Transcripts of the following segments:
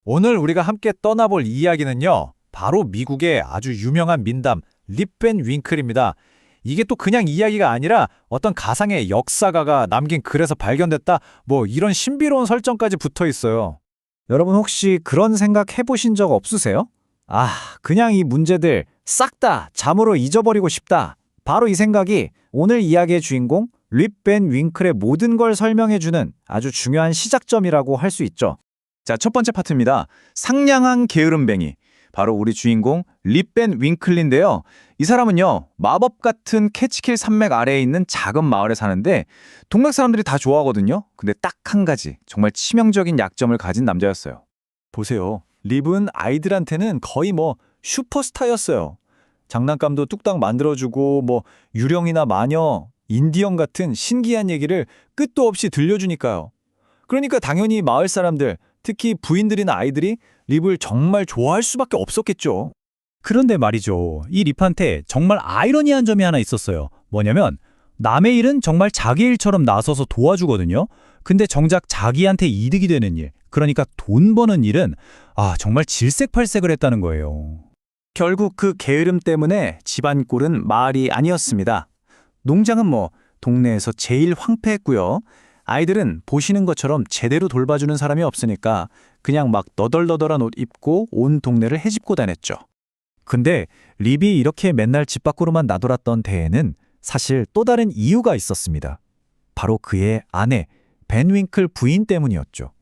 오늘 우리가 함께 떠나볼 이야기는요, 바로 미국의 아주 유명한 민담 립 밴 윙클입니다. 이게 또 그냥 이야기가 아니라 어떤 가상의 역사가가 남긴 글에서 발견됐다, 뭐 이런 신비로운 설정까지 붙어 있어요. 여러분 혹시 그런 생각 해보신 적 없으세요? 아, 그냥 이 문제들 싹 다 잠으로 잊어버리고 싶다. 바로 이 생각이 오늘 이야기의 주인공 립 밴 윙클의 모든 걸 설명해주는 아주 중요한 시작점이라고 할 수 있죠. 자, 첫 번째 파트입니다. 상냥한 게으름뱅이. 바로 우리 주인공 립 밴 윙클인데요. 이 사람은요, 마법 같은 캐치킬 산맥 아래에 있는 작은 마을에 사는데 동네 사람들이 다 좋아하거든요. 근데 딱 한 가지, 정말 치명적인 약점을 가진 남자였어요. 보세요. 립은 아이들한테는 거의 뭐 슈퍼스타였어요. 장난감도 뚝딱 만들어주고 뭐 유령이나 마녀, 인디언 같은 신기한 얘기를 끝도 없이 들려주니까요. 그러니까 당연히 마을 사람들, 특히 부인들이나 아이들이 립을 정말 좋아할 수밖에 없었겠죠. 그런데 말이죠. 이 립한테 정말 아이러니한 점이 하나 있었어요. 뭐냐면 남의 일은 정말 자기 일처럼 나서서 도와주거든요. 근데 정작 자기한테 이득이 되는 일, 그러니까 돈 버는 일은 정말 질색팔색을 했다는 거예요. 결국 그 게으름 때문에 집안 꼴은 마을이 아니었습니다. 농장은 뭐 동네에서 제일 황폐했고요. 아이들은 보시는 것처럼 제대로 돌봐주는 사람이 없으니까 그냥 막 너덜너덜한 옷 입고 온 동네를 헤집고 다녔죠. 근데 립이 이렇게 맨날 집 밖으로만 나돌았던 데에는 사실 또 다른 이유가 있었습니다. 바로 그의 아내, 벤 윙클 부인 때문이었죠.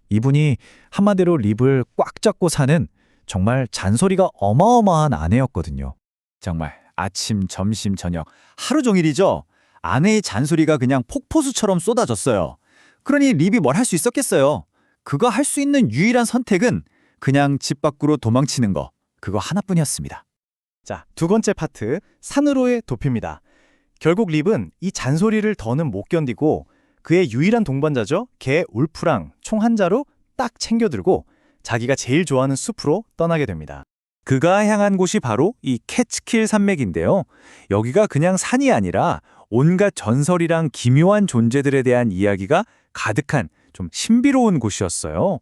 이분이 한마디로 립을 꽉 잡고 사는 정말 잔소리가 어마어마한 아내였거든요. 정말 아침, 점심, 저녁 하루 종일이죠. 아내의 잔소리가 그냥 폭포수처럼 쏟아졌어요. 그러니 립이 뭘 할 수 있었겠어요. 그거 할 수 있는 유일한 선택은 그냥 집 밖으로 도망치는 거. 그거 하나뿐이었습니다. 자, 두 번째 파트, 산으로의 도피입니다. 결국 립은 이 잔소리를 더는 못 견디고 그의 유일한 동반자죠, 개 울프랑 총 한 자루 딱 챙겨들고 자기가 제일 좋아하는 숲으로 떠나게 됩니다. 그가 향한 곳이 바로 이 캐치킬 산맥인데요. 여기가 그냥 산이 아니라 온갖 전설이랑 기묘한 존재들에 대한 이야기가 가득한 좀 신비로운 곳이었어요.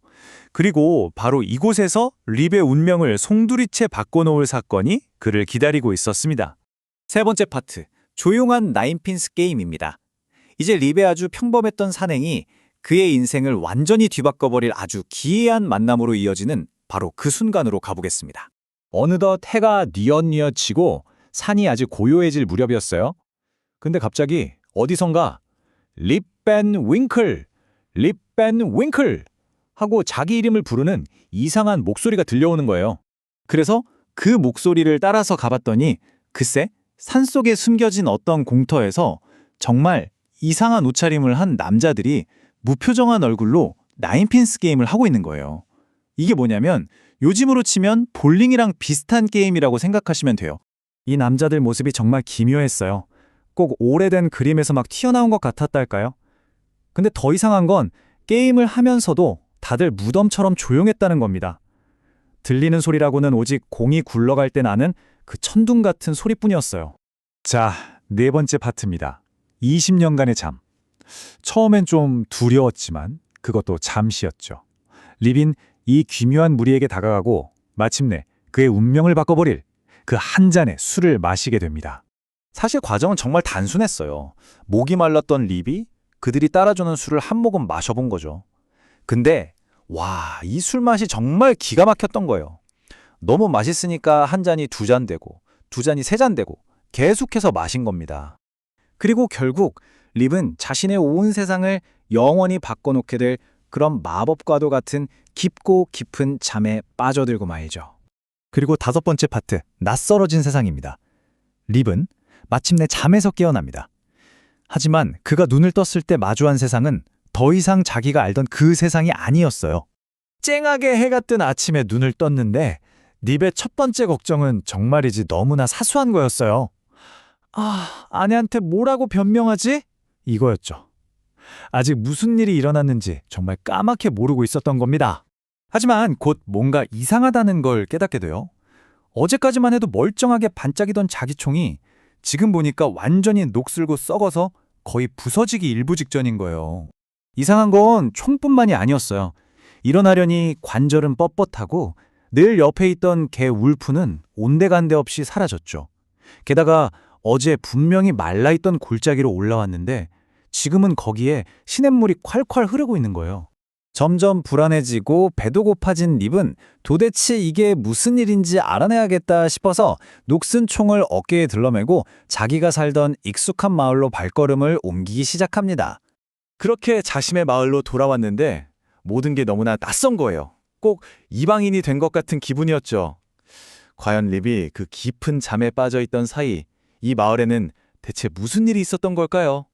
그리고 바로 이곳에서 립의 운명을 송두리째 바꿔놓을 사건이 그를 기다리고 있었습니다. 세 번째 파트, 조용한 나인핀스 게임입니다. 이제 립의 아주 평범했던 산행이 그의 인생을 완전히 뒤바꿔버릴 아주 기이한 만남으로 이어지는 바로 그 순간으로 가보겠습니다. 어느덧 해가 뉘엿뉘엿 지고 산이 아주 고요해질 무렵이었어요. 근데 갑자기 어디선가 립 밴 윙클, 립 밴 윙클 하고 자기 이름을 부르는 이상한 목소리가 들려오는 거예요. 그래서 그 목소리를 따라서 가봤더니 글쎄 산속에 숨겨진 어떤 공터에서 정말 이상한 옷차림을 한 남자들이 무표정한 얼굴로 나인핀스 게임을 하고 있는 거예요. 이게 뭐냐면 요즘으로 치면 볼링이랑 비슷한 게임이라고 생각하시면 돼요. 이 남자들 모습이 정말 기묘했어요. 꼭 오래된 그림에서 막 튀어나온 것 같았달까요? 근데 더 이상한 건 게임을 하면서도 다들 무덤처럼 조용했다는 겁니다. 들리는 소리라고는 오직 공이 굴러갈 때 나는 그 천둥 같은 소리뿐이었어요. 자, 네 번째 파트입니다. 20년간의 잠. 처음엔 좀 두려웠지만 그것도 잠시였죠. 립인 이 기묘한 무리에게 다가가고 마침내 그의 운명을 바꿔버릴 그 한 잔의 술을 마시게 됩니다. 사실 과정은 정말 단순했어요. 목이 말랐던 립이 그들이 따라주는 술을 한 모금 마셔본 거죠. 근데 와, 이 술 맛이 정말 기가 막혔던 거예요. 너무 맛있으니까 한 잔이 두 잔 되고 두 잔이 세 잔 되고 계속해서 마신 겁니다. 그리고 결국 립은 자신의 온 세상을 영원히 바꿔놓게 될 그런 마법과도 같은 깊고 깊은 잠에 빠져들고 말이죠. 그리고 다섯 번째 파트, 낯설어진 세상입니다. 립은 마침내 잠에서 깨어납니다. 하지만 그가 눈을 떴을 때 마주한 세상은 더 이상 자기가 알던 그 세상이 아니었어요. 쨍하게 해가 뜬 아침에 눈을 떴는데 립의 첫 번째 걱정은 정말이지 너무나 사소한 거였어요. 아내한테 뭐라고 변명하지? 이거였죠. 아직 무슨 일이 일어났는지 정말 까맣게 모르고 있었던 겁니다. 하지만 곧 뭔가 이상하다는 걸 깨닫게 돼요. 어제까지만 해도 멀쩡하게 반짝이던 자기 총이 지금 보니까 완전히 녹슬고 썩어서 거의 부서지기 일부 직전인 거예요. 이상한 건 총뿐만이 아니었어요. 일어나려니 관절은 뻣뻣하고 늘 옆에 있던 개 울프는 온데간데 없이 사라졌죠. 게다가 어제 분명히 말라있던 골짜기로 올라왔는데 지금은 거기에 시냇물이 콸콸 흐르고 있는 거예요. 점점 불안해지고 배도 고파진 립은 도대체 이게 무슨 일인지 알아내야겠다 싶어서 녹슨 총을 어깨에 들러매고 자기가 살던 익숙한 마을로 발걸음을 옮기기 시작합니다. 그렇게 자신의 마을로 돌아왔는데 모든 게 너무나 낯선 거예요. 꼭 이방인이 된 것 같은 기분이었죠. 과연 립이 그 깊은 잠에 빠져 있던 사이 이 마을에는 대체 무슨 일이 있었던 걸까요?